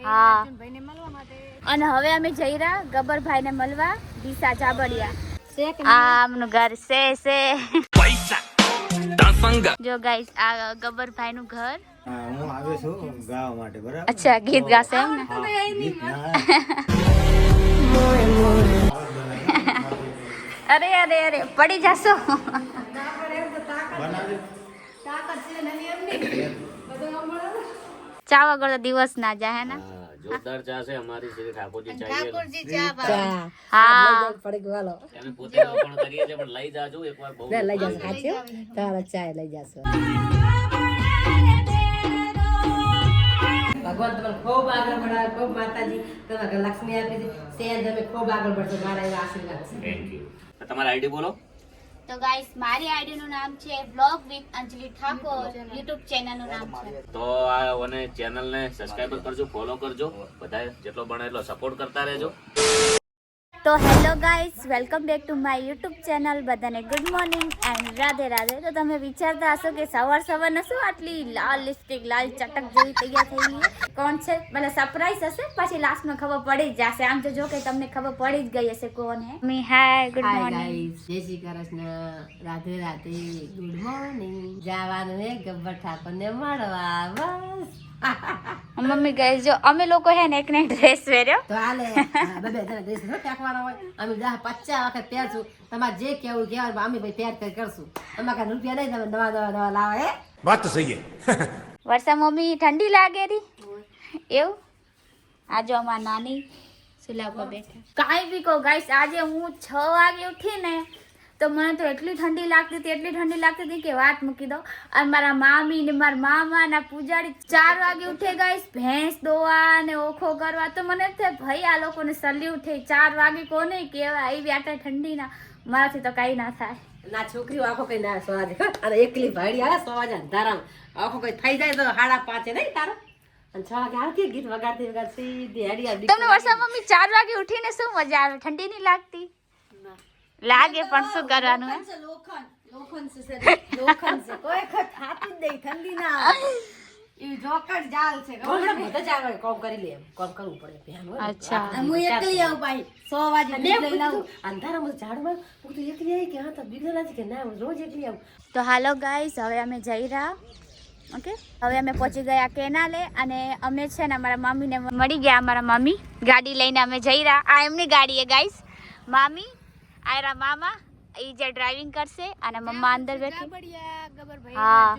હા અને હવે અમે જઈ રહ્યા ગબ્બરભાઈ ને મળવા ડીસા ચાબડિયા આમનું ઘર છે જો ગાઈસ આ ગબ્બરભાઈ નું ઘર હું આવ્યો છું ગાવા માટે બરાબર અચ્છા ગીત ગાશે એમ ને અરે પડી જાશો ચા વગર તો દિવસ ના જાય હે ને જોરદાર ચા છે અમારી શ્રી ઠાકોરજી ચા હા પડી વાલો અમે પોતે પણ કરીએ છીએ પણ લઈ જાજો એકવાર બહુ લઈ જશે સાચી તારા ચા લઈ જશે ભગવાન તમને ખૂબ આગળ बढ़ावे ખૂબ માતાજી તમને લક્ષ્મી આપી છે સેન તમે ખૂબ આગળ बढ़શો મારા એવા આશીર્વાદ છે થેન્ક યુ તમારા આઈડી બોલો તો ગાઈસ મારી આઈડી નું નામ છે vlog with Anjali Thakor YouTube channel નું નામ છે તો આ અને ચેનલ ને સબસ્ક્રાઇબ કરજો ફોલો કરજો બધા જેટલો બને એટલો સપોર્ટ કરતા રહેજો તો hello guys welcome back to my YouTube channel બધાને good morning and Radhe Radhe તો તમે વિચારતા હશો કે સવારના શું આટલી લાલ લિપસ્ટિક લાલ ચટક જેવી તૈયાર થઈ ગઈ કોણ છે એટલે સરપ્રાઈઝ હશે પછી લાસ્ટમાં ખબર પડી જ જશે આમ તો જો કે તમને ખબર પડી જ ગઈ હશે કોણ હે મી હાય ગુડ મોર્નિંગ જય શ્રી કૃષ્ણ રાધે રાધે ગુડ મોર્નિંગ જવાનું હે ગબ્બર ઠાકોર ને મળવા બસ મમ્મી ગાઈસ જો અમે લોકો હે ને એકને ડ્રેસ પહેર્યો તો હાલે બબે તને ડ્રેસ ન પહેરવાનો હોય અમે 10 50 વખત પહેરશું તમારે જે કેવું કહેવાનું અમે ભાઈ પહેર કરશું અમારે કાંઈ રૂપિયા નહીં તમે નવા લાવે હે વાત તો સહી હે વર્ષા મમ્મી ઠંડી લાગે રી એવું આજે અમાર નાની સુલા પર બેઠા કાંઈ બી કહો ગાઈસ આજે હું 6 વાગે ઉઠી ને તો મને તો એટલી ઠંડી લાગતી હતી કે વાત મૂકી દો અને મારા મામી ને મારા મામા ના પૂજારી 4 વાગે ઉઠે ગાઈસ ભેંસ દોવા ને ઓખો કરવા તો મને થાય ભાઈ આ લોકોને સલ્લી ઉઠે 4 વાગે કોને કેવા આવી આટા ઠંડી ના મારાથી તો કઈ ના થાય ના છોકરીઓ આખો કઈ ના સોવાજે અને એકલી ભાડી આવે સોવાજે અંધારામ આખો કઈ થઈ જાય તો 5:30 નહીં તારો અને 6 વાગે આવતી ગીત વગાડતી સીધી હેડી આવી તમને વર્ષા મમ્મી 4 વાગે ઉઠીને શું મજા આવે ઠંડી નહીં લાગતી લાગે પણ શું કરવાનું હે લોખંડ છે કોઈ વખત થાતું જ નહીં ઠંડી ના એ જોકર જાલ છે બધા ચાર કામ કરી લે કામ કરવું પડે ધ્યાન હોય અચ્છા હું એકલી આવું ભાઈ 100 વાગે લઈ લાવું અંધારામાં ઝાડમાં હું તો એકલી આવી કે હા તો બીજા નથી કે ના હું રોજ એકલી આવું તો હાલો ગાઈસ હવે અમે જઈ રહ્યા ઓકે હવે અમે પહોંચી ગયા કેનાલે અને અમે છે ને અમારા મમ્મીને મળી ગયા અમારા મમ્મી ગાડી લઈને અમે જઈ રહ્યા આ એમની ગાડી હે ગાઈસ મામી આયરા મામા એ જે ડ્રાઇવિંગ કરશે અને મમ્મા અંદર બેઠી હા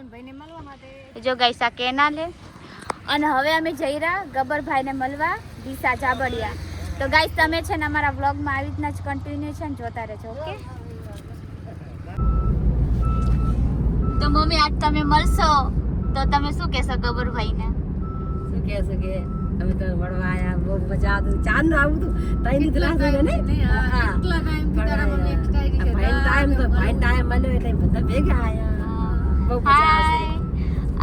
જો ગાઈસ આ કેનાલ હે અને હવે અમે જઈ રહ્યા ગબ્બરભાઈને મળવા ડીસા ચાબડિયા તો ગાઈસ તમે છે ને અમારા વ્લોગમાં આવી રીતના જ કન્ટિન્યુએશન જોતા રહેજો ઓકે તો મમ્મી આજ તમે મળશો તો તમે શું કહેશો ગબ્બરભાઈને શું કે અમે તો વડવા આયા બહુ મજા આવતી ચાંદ આવું તું તઈની ત્રાસ હોય ને કેટલા ટાઈમ થી તારા મમ્મી એક્સટ્રા કે ભાઈ ટાઈમ મળ્યો એટલે બધા ભેગા આયા બહુ મજા આવશે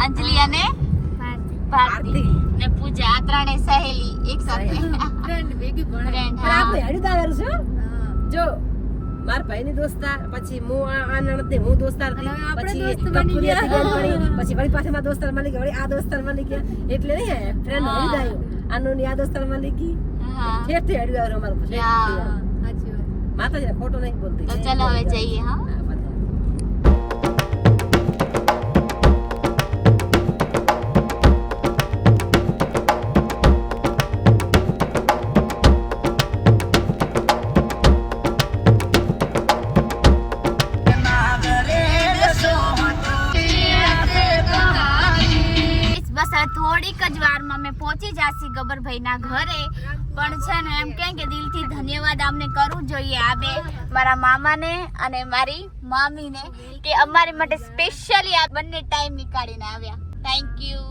અંજલિ અને ભારતી ને પૂજા આ ત્રણે સહેલી એક સાથે ફ્રેન્ડ ભેગી ભણે ફ્રેન્ડ પણ આપણે હડીદાર છું જો માર ભાઈની દોસ્તાર પછી હું આ નણંદ હું દોસ્તાર હતી પછી કપૂરી પછી વળી પાછળ માં દોસ્તાર મળી ગઈ વળી આ દોસ્તાર મળી ગયા એટલે નહીં ફ્રેન્ડ હડીદાયો આનો ની આ દોસ્તાર મળી ગઈ ઠેઠ થી હડીદાર અમારું સાચી વાત માતાજી ખોટો નહીં બોલતી તો ચલો હવે જઈએ હા થોડીક જ વારમાં મેં પહોંચી જાસી ગબ્બરભાઈના ઘરે પણ છે ને એમ કે દિલથી ધન્યવાદ અમને કરવું જોઈએ આ બે મારા મામાને અને મારી મામીને કે અમારી માટે સ્પેશિયલી આ બંને ટાઈમ નીકાળીને આવ્યા થેન્ક યુ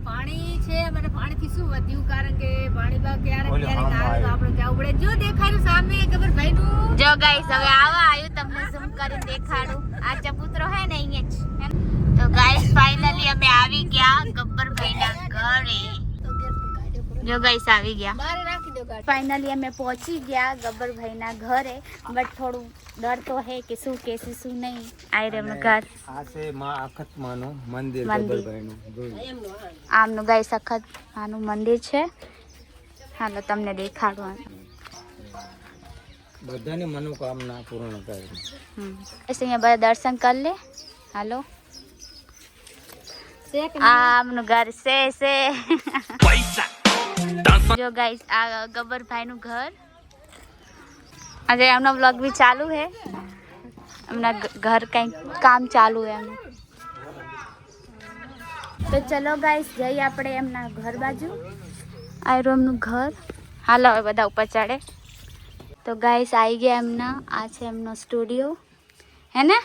પાણી છે અમારે પાણીથી શું વધ્યું કારણ કે પાણી બા ક્યારેક આવે તો આપણે જવું પડે જો દેખાયું સામે ગબ્બરભાઈનું જો ગાઈસ હવે આવા આવ્યું તમને ઝૂમ કરીને દેખાડું આ ચબૂતરો હે ને અહીંયા જ તો ગાઈસ ફાઇનલી અમે આવી ગયા ગબ્બરભાઈના ઘરે જો ગાઈસ આવી ગયા બારે રાખી ફાઇનલી અમે પહોંચી ગયા ગબ્બરભાઈના ઘરે, બટ થોડું ડર તો હે કે શું કેસી શું નહીં. આઈ રે એમનું ઘર, આ છે માં અખતમાનું મંદિર મંદિર. ગબ્બરભાઈનું. જોયું. આમનું ગાય સખત આનું મંદિર છે. હાલો તમને દેખાડવાનું. બધાની મનોકામના પૂર્ણ કરે. બસ અહીંયા બધા દર્શન કરી લે. હાલો આ આમનું ઘર છે. જો ગાઈસ આ ગબ્બરભાઈનું ઘર. આજે એમનો વ્લોગ બી ચાલુ હે. એમના ઘર કંઈક કામ ચાલુ હે એમનું. તો ચલો ગાઈસ જઈએ આપણે એમના ઘર બાજુ. આ એમનું ઘર. હાલો હવે બધા ઉપર ચડે. તો ગાઈસ આવી ગયા એમના. આ છે એમનો સ્ટુડિયો હે ને.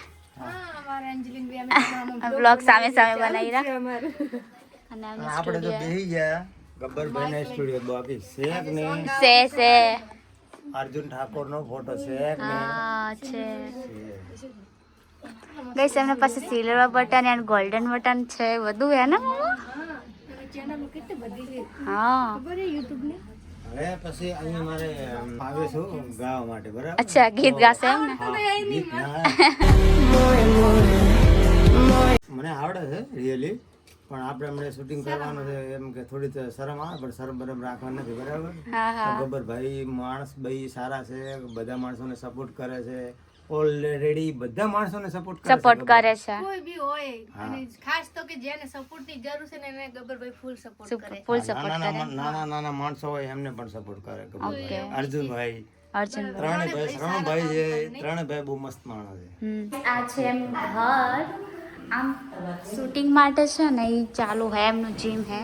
બ્લોગ સામે સામે બનાવી રહ્યા. અને એમનો આપણે તો સ્ટુડિયો બેહી ગયા ગબ્બરભાઈના સ્ટુડિયો. બાકી શેખ ને છે અર્જુન ઠાકોરનો ફોટો શેખ ને હા છે. ગાઈસ એમના પાસે silver button and golden button છે બધું હે ને. હા હવે પછી અહીંયા મારે આવે છું ગાવા માટે. બરાબર. અચ્છા ગીત ગાશે એમ ને. હા, ગીત ના. મને આવડે છે રિયલી, પણ આપણે હમણાં શૂટિંગ કરવાનું છે એમ કે થોડી તો શરમ આવે, પણ શરમ બરમ રાખવા નથી. બરાબર. હા હા ગબ્બરભાઈ માણસ ભાઈ સારા છે, બધા માણસોને સપોર્ટ કરે છે. ઓલરેડી બધા માણસોને સપોર્ટ કરે છે. કોઈ બી હોય અને ખાસ તો કે જેને સપોર્ટ ની જરૂર છે ને એને ગબ્બરભાઈ ફૂલ સપોર્ટ કરે. ફૂલ સપોર્ટ કરે. નાના માણસો હોય એમને પણ સપોર્ટ કરે ગબ્બરભાઈ. અર્જુનભાઈ અર્જુન ત્રણેય ભાઈ છે. ત્રણેય ભાઈ બહુ મસ્ત માણસ છે. આ છે એમનું ઘર. આમ શૂટિંગ માટે છે ને એ ચાલુ હે. એમનું જીમ હે.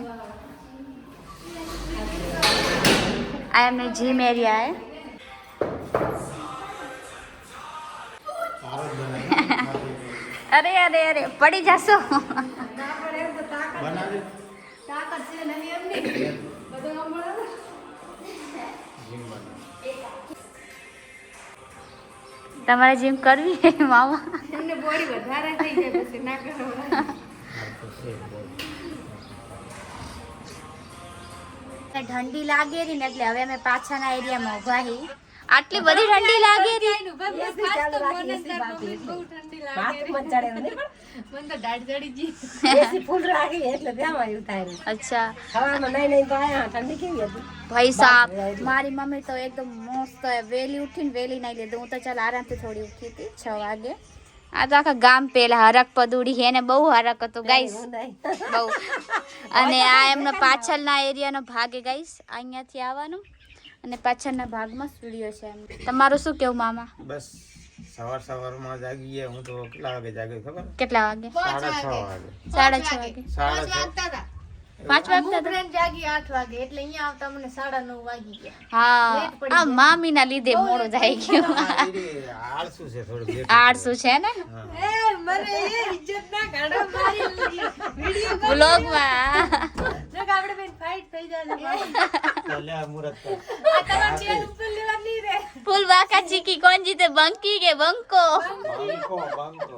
આ એમનું જીમ એરિયા હે. અરે અરે અરે પડી જશો. તમારે જીમ કરવી હે મામા? એમને બોડી વધારે થઈ જાય પછી ના કરો. ઠંડી લાગે રહી ને એટલે હવે અમે પાછાના એરિયામાં ઉભા હી. આટલી બધી ઠંડી લાગે રહી. બહુ ઠંડી લાગે. મને તો દાઢ ચડી ગઈ. એસી ફૂલ રાખી એટલે ત્યાં આવ્યું થાય. અચ્છા હવામાં નહીં તો આયા ઠંડી કેવી હતી. ભાઈ સાહેબ મારી મમ્મી તો એકદમ મસ્ત વહેલી ઉઠીને વહેલી નહીં લીધું. હું તો ચાલ આરામથી થોડી ઉઠી હતી 6 વાગે. આ તો આખા ગામ પેલા હરક પદુડી હે ને બહુ હરક હતો ગાઈસ બહુ. અને આ એમનો પાછળના એરિયાનો ભાગ હે ગાઈસ. અહીંયાથી આવવાનું અને પાછળના ભાગમાં સ્ટુડિયો છે એમ. તમારું શું કેવું મામા? બસ સવારમાં જાગી ગયા. હું તો કેટલા વાગે જાગ્યો ખબર? કેટલા વાગે? 6:30 વાગે. 6:30 વાગે. 6:30. વાગતા હતા. 5 વાગતા હતા. ફ્રેન્ડ જાગી 8 વાગે એટલે અહીંયા આવતા મને 9:30 વાગી ગયા. હા આ મામીના લીધે મોડું થઈ ગયું. આળસુ છે થોડું. આળસુ છે ને એ મને એ ઇજ્જત ના કાઢો મારી વિડિયો વ્લોગમાં. જો કે આપણે બેન ફાઇટ થઈ જાય. લે આ મુરત કર. આ તમાર ચેન ઉપર લેવાની રે. ફૂલ વાકા ચીકી કોણ જીતે બંકી કે બંકો? બંકો.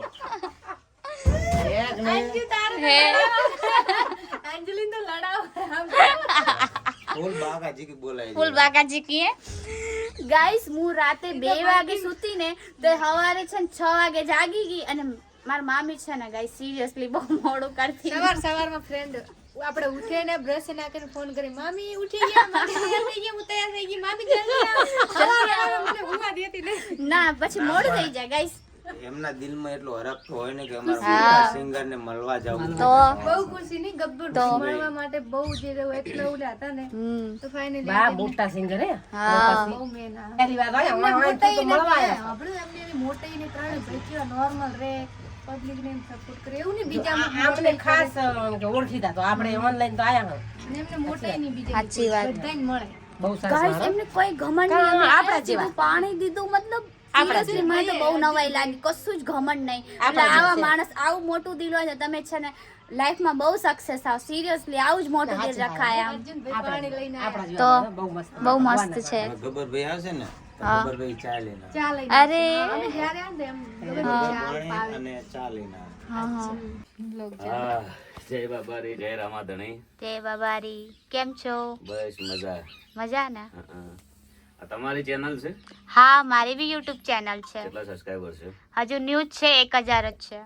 અંજુ તારે હે અંજલિન તો લડાવ. ફૂલ બાગા જી કી બોલાય. ફૂલ વાકા ચીકી હે ગાઈસ. હું રાતે 2 વાગે સૂતી ને તો સવારે છે ને 6 વાગે જાગી ગઈ. અને મારી મામી છે ને ગાઈસ સિરિયસલી બહુ મોડું કરતી. સવારમાં ફ્રેન્ડ આપણે ઉઠે ને બ્રશ ના કરીને ફોન કરી મામી ઉઠી ગયા મામી તૈયાર થઈ ગઈ હું તૈયાર થઈ ગઈ મામી જલ્દી આવો મને ઊંઘ દેતી નહીં. ના પછી મોડું થઈ જાય ગાઈસ. એમના દિલમાં એટલો હરખ તો હોય ને કે અમારા સિંગર ને મળવા જવું. તો બહુ ખુશી ની ગબ્બર મળવા માટે બહુ જે એટલે ઓલા હતા ને તો ફાઇનલી બા મોટા સિંગર હે. હા બહુ મેના પહેલી વાર આવ્યા તો મળવા આવ્યા. આપણે એમની મોટી ને ત્રણે ભાઈ નોર્મલ રે પબ્લિક ને સપોર્ટ કરે એવું ને બીજા આપણે ખાસ ઓળખીતા તો આપણે ઓનલાઈન તો આયા એમને મોટી ની બીજા સાચી વાત. બધાને મળે. બહુ સરસ. ગાઈસ એમને કોઈ ઘમંડ નહીં. આપણા જેવા પાણી દીધું મતલબ seriously મને તો બહુ નવાઈ લાગી. કશું જ ઘમંડ નહીં. એટલે આવા માણસ આવું મોટું દિલ હોય છે તમે છે ને લાઈફમાં બહુ સક્સેસ આવ. સિરિયસલી આવું જ મોટું દિલ રખાય આમ. અર્જુનભાઈ પાણી લઈને આપણા તો જેવા બહુ મસ્ત. બહુ મસ્ત છે. ગબ્બરભાઈ આવશે ને તો ગબ્બરભાઈ ચા લઈને આવે. ચા લઈને અરે અમે જ્યારે આને એમ પાણી અને ચા લઈને આવે. હા હા હા જય બાબારી, જય રામાધણી. જય બાબારી. કેમ છો? બસ મજા. મજા ને? આ તમારી ચેનલ છે? હા, મારી બી યુટ્યુબ ચેનલ છે. કેટલા સબસ્ક્રાઇબર છે? હજુ ન્યૂઝ છે, 1000 જ છે.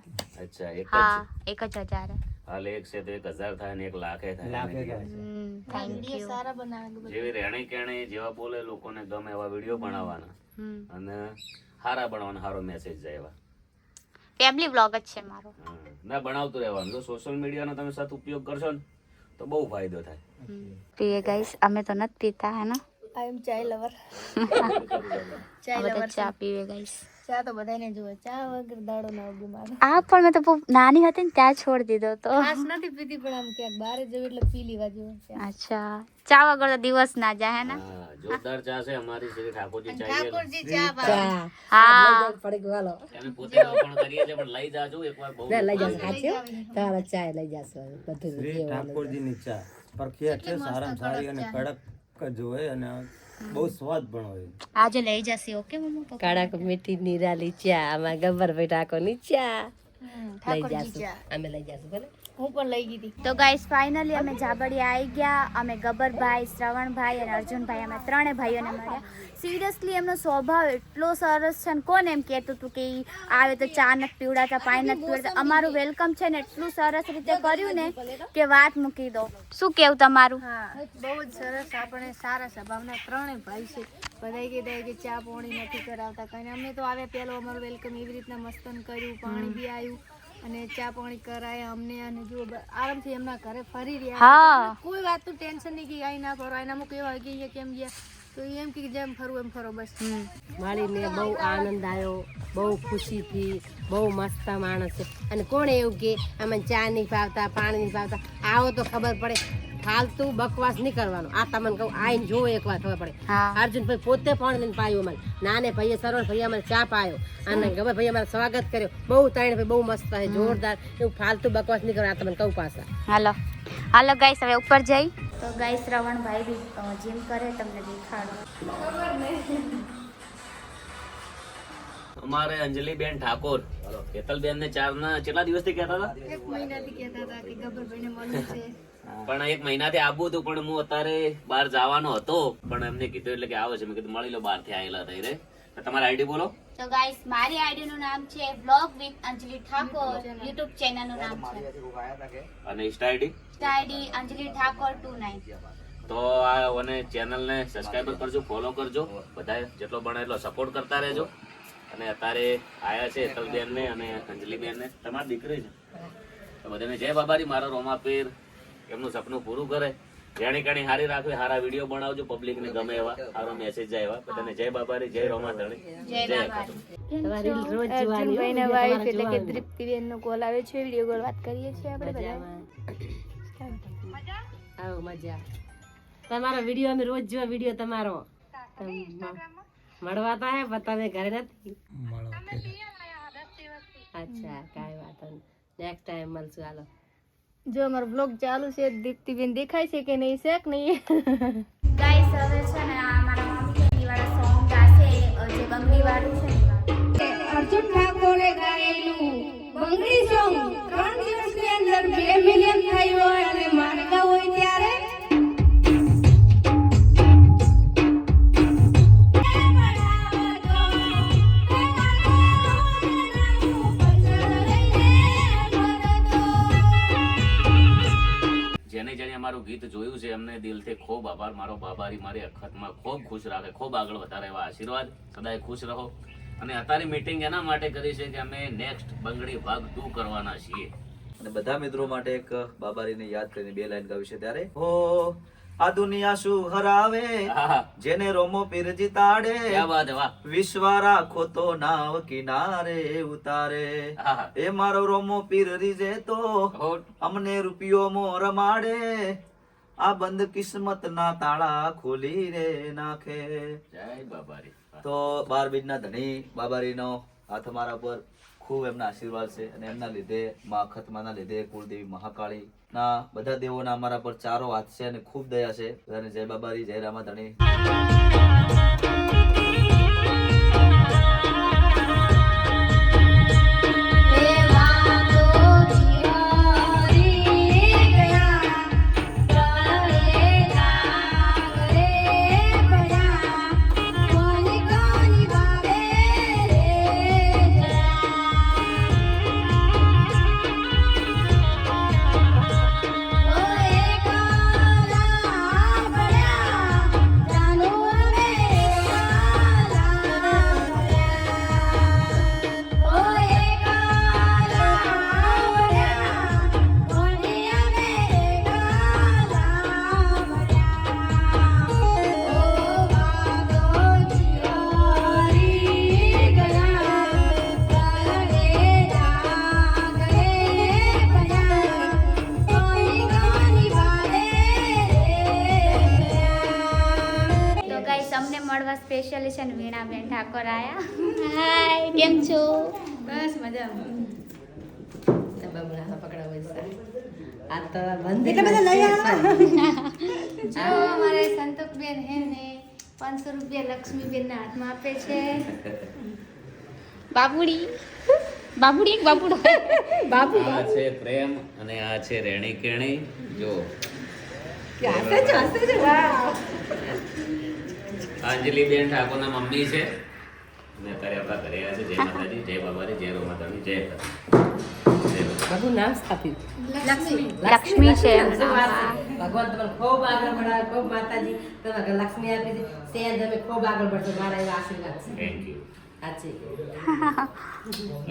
અચ્છા, એક જ હા, છે. 1000. હાલ એક છે તો 1000 થાય ને 1 લાખે થાય. Thank you. સારા બનાવે જેવી રહેણી કેણી જેવા બોલે લોકોને ગમે એવા વિડીયો બનાવવાના અને સારા બનાવવાના, સારો મેસેજ જાય એવા. ફેમિલી વ્લોગ જ છે મારો. ના, બનાવતું રહેવાનું. જો સોશિયલ મીડિયાનો તમે સત ઉપયોગ કરશો ને તો બહુ ફાયદો થાય. પીએ ગાઈસ, અમે તો નથી પીતા હે ને. આઈ એમ ચાય લવર. અમે તો ચા પીવે ગાઈસ. ચા તો બધાને જોવે, ચા વગર દાડો ના ઉગે મારો. આ પણ મેં તો બહુ નાની હતી ને ત્યાં છોડી દીધો તો. ખાસ નથી પીતી, પણ આમ ક્યાંક બહાર જવું એટલે પી લેવા જેવું છે. અચ્છા, ચા વગર તો દિવસ ના જાય હે ને. હા, જોરદાર ચા છે અમારી શ્રી ઠાકોરજી ચાય. ઠાકોરજી ચા પાવે. હા, પડે ગવાલો અમે પોતે પણ કરીએ છીએ, પણ લઈ જાજો એકવાર. બહુ લઈ જશે સાચી તારા ચાય લઈ જશે બધું શ્રી ઠાકોરજીની ચા પરખિયાત છે, સારામાં સારી અને કડક જ હોય અને બહુ સ્વાદ પણ હોય. આજે લઈ જશે. Okay mummy papa. કડક મીઠી નિરાલી ચા આમાં ગબ્બરભાઈ ઠાકોરની ચા લઈ ઠાકોરજી જશું ચા અમે લઈ જશું ભલે હું પણ લઈ ગઈ હતી. તો ગાઈસ ફાઇનલી અમે જાબડિયા આવી ગયા. અમે ગબ્બરભાઈ, શ્રવણભાઈ અને અર્જુનભાઈ, અમે ત્રણે ભાઈઓને મળ્યા. સિરિયસલી એમનો સ્વભાવ એટલો સરસ છે ને. કોણ એમ કહેતું હતું કે ઈ આવે તો ચા નથી પીવડાતા, પાણી નથી પીવડાતા. અમારું વેલકમ છે ને એટલું સરસ રીતે કર્યું ને કે વાત મૂકી દો. શું કેવું તમારું? હા, બહુ જ સરસ. આપણે સારા સ્વભાવના ત્રણે ભાઈ છે. બધા કહેતા કે ચા પાણી નથી કરાવતા કઈ. અમે તો આવ્યા પહેલો અમારું વેલકમ એવી રીતના મસ્તન કર્યું, પાણી બી આવ્યું અને ચા પાણી કરાય અમને. અને જો આરામથી એમના ઘરે ફરી રહ્યા. હા, કોઈ વાતનું ટેન્શન નહીં કે આઈ ના ફરો, આઈના અમુક એવા કે કેમ ગયા તો એમ કે જેમ ફરવું એમ ફરો બસ. મળીને બહુ આનંદ આવ્યો, બહુ ખુશી થઈ, બહુ મસ્ત માણસ છે. અને કોણ એવું કે અમે ચા નહીં પાવતા, પાણી નહીં પાવતા, આવો તો ખબર પડે. ફાલતુ બકવાસ નહીં કરવાનો. આ તમને કહું, આઈને જો એકવાર ખબર પડે. હા. અર્જુનભાઈ પોતે પાણી લઈને પાયું અમારે, નાને ભાઈએ સરળ ભાઈએ અમારે ચા પાયો અને ગમે ભાઈ અમારે સ્વાગત કર્યો. બહુ ત્રણ ભાઈ બહુ મસ્ત છે, જોરદાર. એવું ફાલતુ બકવાસ નહીં કરવાનો. આ તમને કહું પાછા. હાલો હાલો ગાઈસ, હવે ઉપર જઈ. તો ગાઈસ શ્રવણભાઈ બી જીમ કરે, તમને દેખાડો. અમારે અંજલિબેન ઠાકોર કેતલબેન ને 4 ના કેટલા દિવસથી કહેતા હતા? 1 મહિનાથી કહેતા હતા કે ગબ્બરભાઈને મળવું છે. પણ 1 મહિનાથી આવવું હતું, પણ હું અત્યારે બહાર જવાનો હતો. પણ એમને કીધું એટલે કે આવે છે. મેં કીધું મળી લો, બહારથી આવેલા થઈ રે. તમારી આઈડી બોલો. તો ગાઈસ મારી આઈડી નું નામ છે vlog with Anjali Thakor. YouTube channel નું નામ છે. અને ઇન્સ્ટા આઈડી આઈડી અંજલિ ઠાકોર 29. તો આ અને ચેનલ ને સબસ્ક્રાઇબ કરજો, ફોલો કરજો. બધા જેટલો બને એટલો સપોર્ટ કરતા રહેજો. અને અત્યારે આયા છે હેતલબેન ને અને અંજલિબેન ને, તમારી દીકરી છે. તો બધાને જય બાબારી. મારો રોમાપીર એમનું સપનું પૂરું કરે. જેણી કણી હારી રાખવી, હારા વિડીયો બનાવજો, પબ્લિક ને ગમે એવા, સારો મેસેજ જાય એવા. બધાને જય બાબારી, જય રોમાધણી, જય એકાદું. તમારી રોજ જોવાની અર્જુનભાઈના વાઈફ એટલે કે તૃપ્તિબેન નો કોલ આવે છે. વિડીયો કોલ વાત કરીએ છીએ આપણે બધા. આવો મજા. તમારો વિડીયો અમે રોજ જોવા. વિડીયો તમારો મળવાતા હે પણ તમે ઘરે નથી. અચ્છા, કાંઈ વાંધો નહીં. નેક્સ્ટ ટાઈમ મળશું. હાલો. જો અમારો બ્લોગ ચાલુ છે. દીપ્તિબેન દેખાય છે કે નહીં? છે કે નહીં? ગાઈસ હવે છે ને આ મારા મમ્મી દિવાળા સોંગ ગાશે, જે બંગડી વાળું છે ને. અર્જુન ઠાકોરે ગાયેલું બંગડી સોંગ 3 દિવસની અંદર 2 મિલિયન થયું હોય અને માનતા હોય ત્યારે જેને અમારું ગીત જોયું છે એમને દિલથી ખૂબ આભાર. મારો બાબારી મારી અખતમાં ખૂબ ખુશ રાખે, ખૂબ આગળ વધારે એવા આશીર્વાદ. સદાય ખુશ રહો. અને અત્યારે મીટિંગ એના માટે કરી છે કે અમે નેક્સ્ટ બંગડી ભાગ 2 કરવાના છીએ. અને બધા મિત્રો માટે એક બાબારીને યાદ કરીને 2 લાઈન ગાવી છે ત્યારે હો આ દુનિયા શું હરાવે જેને રોમો પીર જીતાડે ક્યા વાત હે, વાહ. વિશ્વા રાખો તો નાવ કિનારે ઉતારે એ મારો રોમો પીર રીજે તો અમને રૂપિયો મો રમાડે આ બંધ કિસ્મત ના તાળા ખોલી રે નાખે. જય બાબારી. તો 12 બીજના ધણી બાબારીનો હાથ અમારા પર ખૂબ એમના આશીર્વાદ છે. અને એમના લીધે મા અખતમાના લીધે કુળદેવી મહાકાળી ના બધા દેવોના અમારા પર ચારો હાથ છે અને ખૂબ દયા છે. બધાને જય બાબારી, જય રામાધણી. હે વાતો જીવારી મળવા સ્પેશિયલી છે ને વીણાબેન ઠાકોર આયા. હાય, કેમ છો? બસ મજામાં. બબડા પકડાવો છે. આ તો બંધ એટલે બધા લઈ જો અમારે સંતોષબેન હે ને 500 રૂપિયા લક્ષ્મીબેનના હાથમાં આપે છે. બાબુડી બાબુડી એક બાબુડો બાબુ આ છે પ્રેમ અને આ છે રેણી કેણી. જો હસે છે વાહ. અંજલિબેન ઠાકોરના મમ્મી છે અને અત્યારે આપણા ઘરે આવ્યા છે. જય માતાજી, જય બાબારી, જય રોમાતાની, જય કર. બાબુ નામ સ્થાપ્યું લક્ષ્મી છે. ભગવાન તમને ખૂબ આગળ बढ़ाવે, ખૂબ માતાજી તમને લક્ષ્મી આપી છે. સેન તમે ખૂબ આગળ बढ़શો, મારા એવા આશીર્વાદ છે. Thank you. સાચી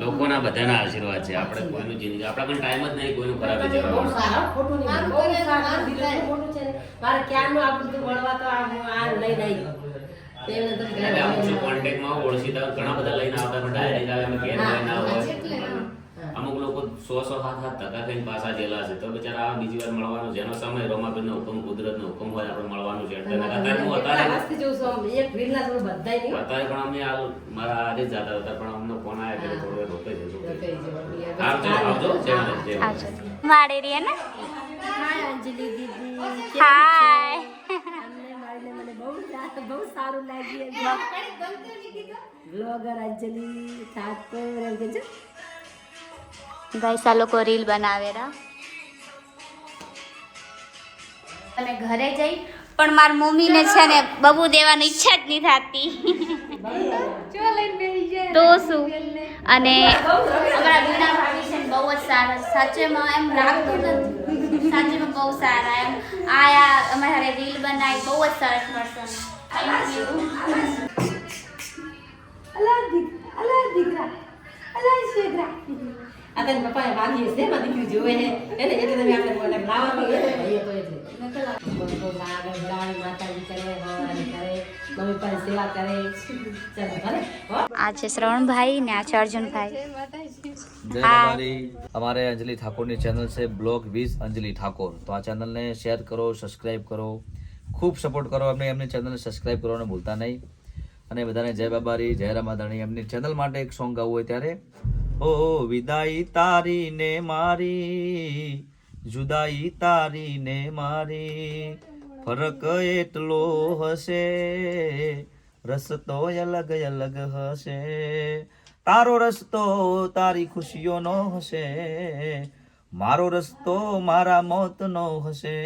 લોકોના બધાના આશીર્વાદ છે. આપણે કોઈનું જિંદગી આપણા પણ ટાઈમ જ નહીં કોઈનું ખરાબ બહુ વિચારવાનું. સારા ખોટું નહીં બહુ સારા દિલનું ખોટું છે ને. મારે ક્યારનું આ બધું મળવા તો આ હું આ લઈને આવી તેમને તો એટલે અમુક જો કોન્ટેક્ટમાં ઓળખીતા ઘણા બધા લઈને આવતા પણ ડાયરેક્ટ આવે એમ ઘેર લઈને આવે. અમુક લોકો 100-7 ટકા થઈને પાછા જેલા છે તો બિચારા આ બીજી વાર મળવાનું જેનો સમય રોમાબેનનો હુકમ કુદરતનો હુકમ હોય આપણે મળવાનું છે. એટલે અત્યારે હું મસ્તી જોઉં છું આમ. એક રીલના થોડું બધાય નહીં અત્યારે પણ અમે મારા આજે જ જતા હતા પણ અમને ફોન આવ્યા એટલે થોડું રોકાઈ જશું. આવજો આવજો જય માતાજી, જય માતાજી. મારે રે ને હાય અંજલિ દીદી. હાય. મને બહુ સારું લાગ્યું. બ્લોગર અંજલિ ઠાકોર એમ કે છે. ગાઈસ આ લોકો રીલ બનાવેરા અને ઘરે જઈ પણ મારી મમ્મીને છે ને બબુ દેવાની ઈચ્છા જ નહીં થતી. તો શું અને અમારા વીણા ભાભી છે ને બહુ જ સારા, સાચેમાં એમ લાગતું નથી, સાચેમાં બહુ સારા એમ આયા અમારે રીલ બનાવી બહુ જ સરસ મળશે. Thank you. આ તને પપ્પાએ વાગી છે માં દીકરી જોવે છે એને એટલે તમે આપણે મને લાવવાનું એ ભાઈએ તો એટલે બહુ આગળ બળાવી માતાજી કરે ભવાની કરે મમ્મી પર સેવા કરે. ચાલો ભલે આ છે શ્રવણભાઈ ને આ છે અર્જુનભાઈ. જય બાબારી. हमारे अंजलि ठाकुर ની ચેનલ છે બ્લોગ વિથ અંજલિ ઠાકોર. તો આ ચેનલને શેર કરો, સબસ્ક્રાઇબ કરો, ખૂબ સપોર્ટ કરો. એમની ચેનલને સબસ્ક્રાઇબ કરવાનું ભૂલતા નહીં. અને બધાને જય બાબારી, જય રામાધણી. એમની ચેનલ માટે એક સોંગ ગાવું હોય ત્યારે ઓ વિદાઈ તારી ને મારી, જુદાઈ તારી ને મારી, ફરક એટલો હશે, રસ્તો અલગ અલગ હશે, તારો રસ્તો તારી ખુશીઓનો હશે, મારો રસ્તો મારા મોતનો હશે,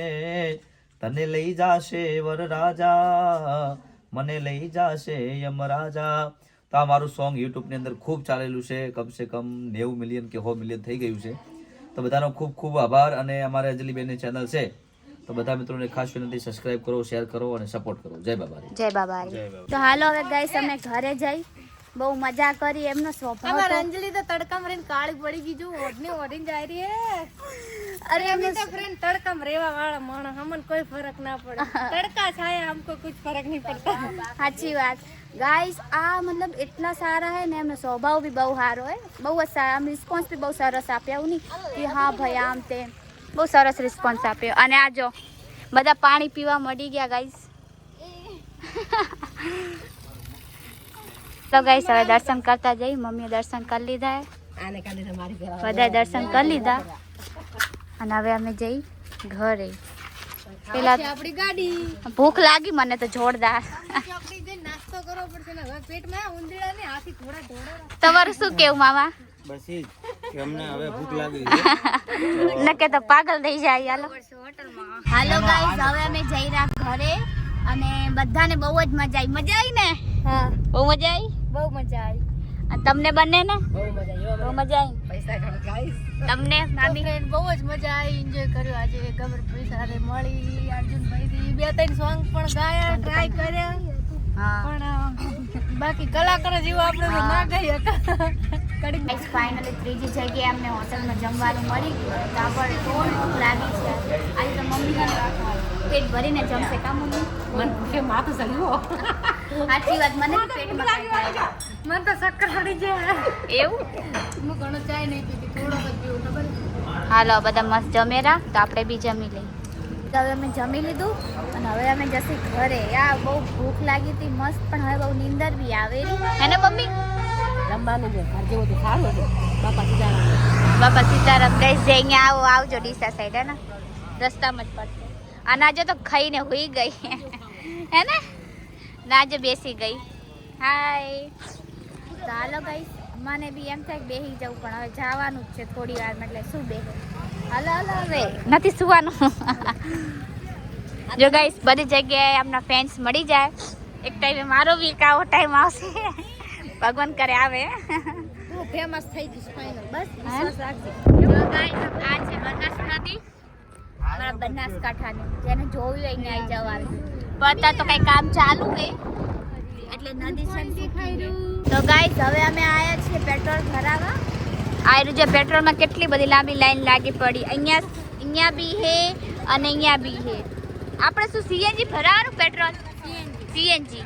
તને લઈ જાશે વરરાજા, મને લઈ જાશે યમરાજા. તો આ મારું સોંગ યુટ્યુબની અંદર ખૂબ ચાલેલું છે. કમસે કમ 90 મિલિયન કે 100 મિલિયન થઈ ગયું છે. તો બધાનો ખૂબ ખૂબ આભાર. અને અમારે અંજલિબેનની ચેનલ છે તો બધા મિત્રોને ખાસ વિનંતી સબસ્ક્રાઇબ કરો, શેર કરો અને સપોર્ટ કરો. જય બાબારી. જય બાબારી. તો હાલો હવે ગાઈસ અમે ઘરે જઈ બહુ મજા કરી. એમનો સ્વભાવ અમાર તો અંજલિ તો તડકામાં રહીને કાળી પડી ગઈ જો ઓઢને ઓઢીને જાય રહી હે. અરે અમે તો ફ્રેન્ડ તડકામાં રહેવા વાળા માણસ, અમને કોઈ ફરક ના પડે. તડકા છાયા हमको कुछ फर्क नहीं पड़ता. સાચી વાત ગાઈસ. આ મતલબ એટલા સારા હે ને એમનો સ્વભાવ બી બહુ સારો હે, બહુ જ સારા. આમ રિસ્પોન્સ બી બહુ સરસ આપ્યા. એવું નહીં કે હા ભાઈ આમ તેમ, બહુ સરસ રિસ્પોન્સ આપ્યો. અને આ જો બધા પાણી પીવા મળી ગયા ગાઈસ. તો ગાઈસ હવે દર્શન કરતા જઈ. મમ્મીએ દર્શન કરી લીધા હે, આને કાલે તમારી ઘરે બધાએ દર્શન કરી લીધા અને હવે અમે જઈ ઘરે. પેલા આપણી ગાડી ભૂખ લાગી મને તો જોરદાર. આપણી જે નાસ્તો કરવો પડશે ને હવે પેટમાં ઉંદરડા ને હાથી થોડા ઢોળા. તમારું શું કેવું મામા? બસ ઈ જ કે અમને હવે ભૂખ લાગી નકે તો પાગલ થઈ જાય. હાલો ગાઈસ હવે અમે જઈ રહ્યા ઘરે અને બધાને બહુ જ મજા આવી. મજા આવી ને? હા બહુ મજા આવી. બહુ મજા આવી. અને તમને બંને ને બહુ મજા આવ્યો. બહુ મજા આવી. પૈસા ઘણો ગાઈસ તમને મામી? ફ્રેન્ડ બહુ જ મજા આવી, એન્જોય કર્યો. આજે ગબરભાઈ સાથે મળી, અર્જુનભાઈ થી 2-3 સોંગ પણ ગાયા, ટ્રાય કર્યા. હા પણ બાકી કલાકાર જેવું આપણે તો ના ગઈ હતા. ગાઈસ ફાઇનલી ત્રીજી જગ્યાએ અમને હોટલમાં જમવાનું મળી ગયું. ત્યાં પર થોડી ભૂખ લાગી છે. આજે તો મમ્મી પેટ ભરીને જમશે. કામ મમ્મી? મન ભૂખે માથું સળ્યો. સાચી વાત. મને બી પેટમાં કાંઈ થાય. મને તો ચક્કર પડી જાય. એવું? હું ઘણો ચાય નહીં પીતી, થોડો જ પીવું. ખબર હાલો બધા મસ્ત જમેરા તો આપણે બી જમી લઈએ. હવે અમે જમી લીધું અને હવે અમે જશે ઘરે. યાર બહુ ભૂખ લાગી હતી મસ્ત, પણ હવે બહુ નીંદર બી આવે હે ને મમ્મી? જમવાનું છે ઘર જેવું તો સારું હતું. બાપા સીતારામ ગઈ છે અહીંયા આવજો ડીસા સાઈડ હે ને, રસ્તામાં જ પડશે. અને આજે તો ખાઈને હોઈ ગઈ હે ને, નાજે બેસી ગઈ. હાય તો હાલો ગાઈસ, મને બી એમ થાય કે બેસી જવું, પણ હવે જવાનું જ છે થોડી વારમાં, એટલે શું બેસે. હાલો હવે નથી સુવાનું. જો ગાઈસ બધી જગ્યાએ આપણા ફ્રેન્ડ્સ મળી જાય. એક ટાઈમે મારો બી એક આવો ટાઈમ આવશે, ભગવાન કરે આવે. તું ફેમસ થઈ જઈશ ફાઇનલ, બસ વિશ્વાસ રાખજે. જો ગાઈસ આ છે બનાસ નદી, મારા બનાસકાંઠાની, જેને જોયું હોય ને આવી જવાનું. પણ અત્યારે તો કઈ કામ ચાલુ છે એટલે નદી છે દેખાઈ રહ્યું. તો ગાઈસ હવે અમે આયા છીએ પેટ્રોલ ભરાવા. આ જે પેટ્રોલમાં કેટલી બધી લાંબી લાઈન લાગી પડી. અહીંયા બી હે અને અહીંયા બી હે. આપણે શું સીએનજી ભરાવાનું પેટ્રોલ? સીએનજી.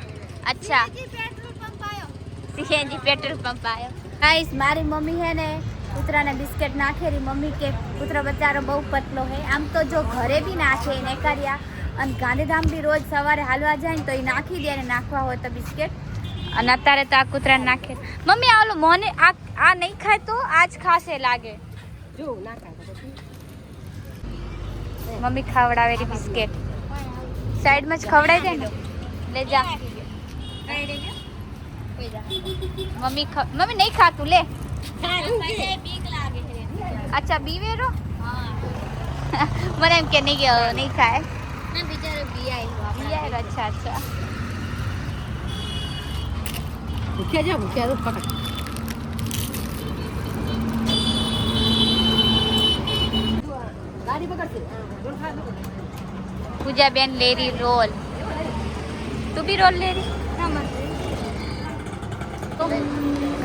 અચ્છા સીએનજી પેટ્રોલ પંપ આવ્યો. ગાઈસ મારી મમ્મી હે ને કૂતરાને બિસ્કિટ નાખેલી. મમ્મી કે કૂતરો બચારો બહુ પતલો હે. આમ તો જો ઘરે બી નાખે ને કર્યા, અને ગાંધીધામ બી રોજ સવારે હાલવા જાય ને તો એ નાખી દે, ને નાખવા હોય તો બિસ્કિટ. અને અત્યારે તો આ કૂતરાને નાખે. મમ્મી આ ઓલો મોને આ નહીં ખાય તો આજ ખાશે લાગે. જો ના ખાય તો પછી મમ્મી ખવડાવેલી બિસ્કિટ સાઈડમાં જ ખવડાવી દે ને. લે જા મમ્મી નહીં ખાતું લે. અચ્છા બીવેરો મને એમ કે નહીં ખાય. બિયાર. અચ્છા ભૂખ્યા તો પકડ. ગાડી પકડશે. પૂજા બેન લેરી રોલ. તું બી રોલ લેરી?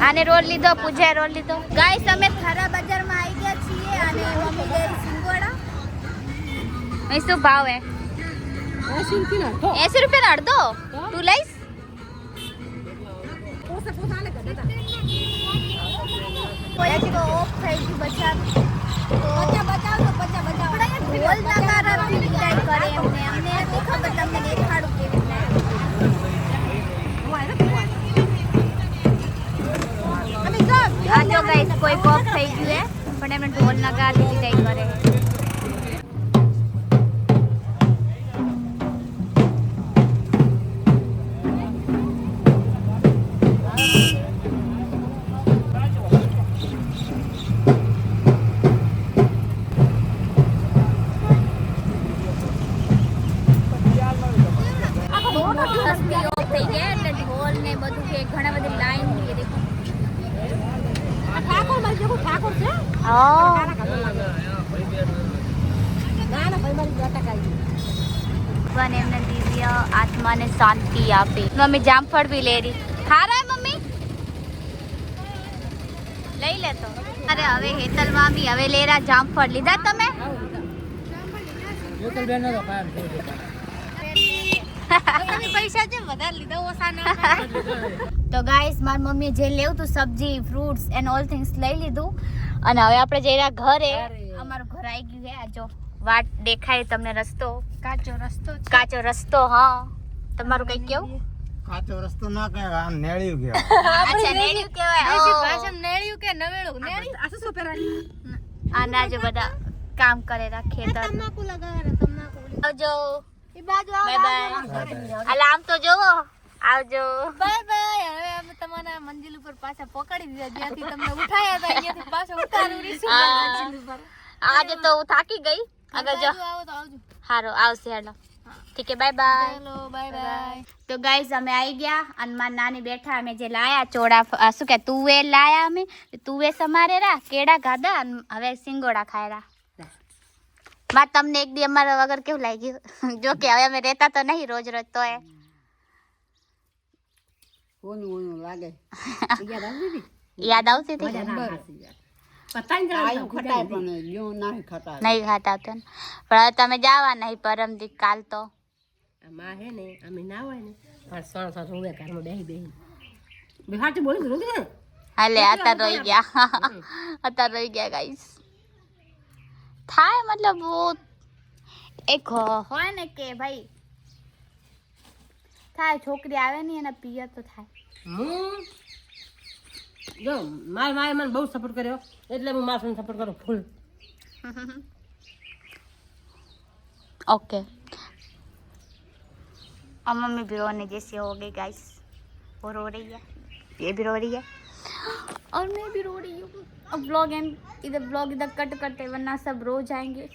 આને રોલ લીધો, પૂજાએ રોલ લીધો. ગાઈસ અમે થરા બજારમાં આવી ગયા છીએ અને મમ્મી લેરી સિંગોડા. એ શું ભાવ હે? 80 રૂપિયા અડધો. તું લઈશ? કોઈ તો ઓફ થઈ ગયું બચાવ. ઢોલ નગારાથી વિદાય કરે એમને. અમને નથી ખબર, તમને દેખાડું કેવી રીતે. આ જો ગાઈસ કોઈ ઓફ થઈ ગયું હે, પણ એમને ઢોલ નગારાથી વિદાય કરે. ભગવાન એમને દિવ્ય આત્માને શાંતિ આપે. મમ્મી જામફળ બી લે રહી. હારા મમ્મી લઈ લે તો. અરે હવે હેતલમાં બી હવે લેરા જામફળ લીધા તમે? પૈસા છે વધારે લીધા ઓછા ના. તો ગાઈસ મારી મમ્મીએ જે લેવું તું સબ્જી ફ્રૂટ્સ એન્ડ ઓલ થિંગ્સ લઈ લીધું અને હવે આપણે જઈ રહ્યા ઘરે. અમારું ઘર આવી ગયું છે. આ જો વાટ દેખાય તમને રસ્તો, કાચો રસ્તો. હા તમારું કઈ કેવું? કાચો રસ્તો ના કહેવાય, આમ નેળિયું કહેવાય. અચ્છા નેળિયું કહેવાય. ભાષામાં નેળિયું કે નવેળું નેળિયું. આ શું પહેરવાની? આના જો બધા કામ કરેલા ખેતર. તમાકુ લગાવેલા, આવજો. એ બાજુ બાય બાય. અલા આમ તો જોવો. આવજો. Bye bye. હવે અમે તમારા મંજિલ ઉપર પાછા પકડી દીધા, જ્યાંથી તમને ઉઠાયા હતા અહીંયાથી પાછા ઉતારું રીશું. આજે તો હું થાકી ગઈ. અગર જો આવો તો આવજો. હારો આવશે. હેલો ઠીક છે, બાય બાય. ચલો બાય બાય. તો ગાઈઝ અમે આવી ગયા અને મારા નાની બેઠા. અમે જે લાયા ચોળા શું કે તુવેર લાયા, અમે તુવેર સમારેરા, કેળા ગાધા અને હવે સિંગોડા ખાયરા. માં તમને એક દી અમારા વગર કેવું લાગ્યું? જો કે હવે અમે રહેતા તો નહીં રોજ રોજ, તો એ લાગે યાદ આવતી હતી. નહીં ખાતા તો, પણ હવે તમે જવા નહીં પરમ દી કાલ તો. માં હે ને અમે ના હોય ને પણ સણ રોવે ઘરમાં બેહી હાચું બોલું રોગે ને. હાલે અત્યારે રોઈ ગયા ગાઈસ. થાય મતલબ એક હોય ને કે ભાઈ થાય છોકરી આવે ને એના પિયર તો થાય. હું જો મારી માએ મને બહુ સપોર્ટ કર્યો એટલે હું મારા ફ્રેન્ડ સપોર્ટ કરું ફૂલ. ओके अब मम्मी भी रोने जैसी हो गई गाइस. वो रो रही है, ये भी रो रही है और मैं भी रो रही हूँ. अब ब्लॉग इधर कट करते वरना सब रो जाएंगे.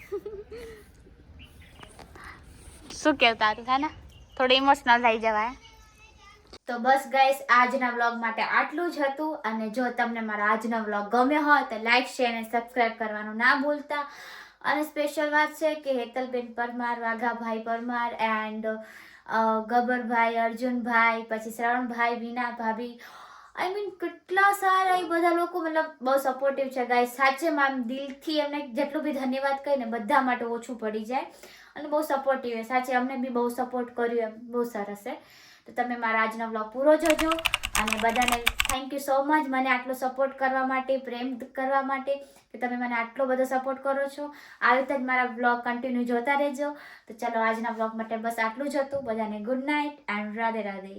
શું કહેતા હતું હે ને થોડું ઇમોશનલ થઈ જવાય. તો બસ ગાઈસ આજના વ્લોગ માટે આટલું જ હતું. અને જો તમને મારા આજનો વ્લોગ ગમ્યો હોય તો લાઈક શેર અને સબસ્ક્રાઈબ કરવાનું ના ભૂલતા. અને સ્પેશિયલ વાત છે કે હેતલબેન પરમાર, વાઘાભાઈ પરમાર એન્ડ ગબ્બરભાઈ, અર્જુનભાઈ, પછી શ્રવણભાઈ, વિના ભાભી, આઈ મીન કેટલા સારા એ બધા લોકો મતલબ બહુ સપોર્ટિવ છે ગાઈસ. સાચે આમ દિલથી એમને જેટલું બી ધન્યવાદ કહીને બધા માટે ઓછું પડી જાય. અને બહુ સપોર્ટિવ છે સાચે, અમને બી બહુ સપોર્ટ કર્યું એમ બહુ સરસ છે. તો તમે મારા આજનો વ્લોગ પૂરો જોજો અને બધાને થેન્ક યુ સો મચ મને આટલો સપોર્ટ કરવા માટે, પ્રેમ કરવા માટે, કે તમે મને આટલો બધો સપોર્ટ કરો છો. આવી રીતે જ મારા વ્લોગ કન્ટિન્યુ જોતા રહેજો. તો ચલો આજના વ્લોગ માટે બસ આટલું જ હતું. બધાને good night and Radhe Radhe.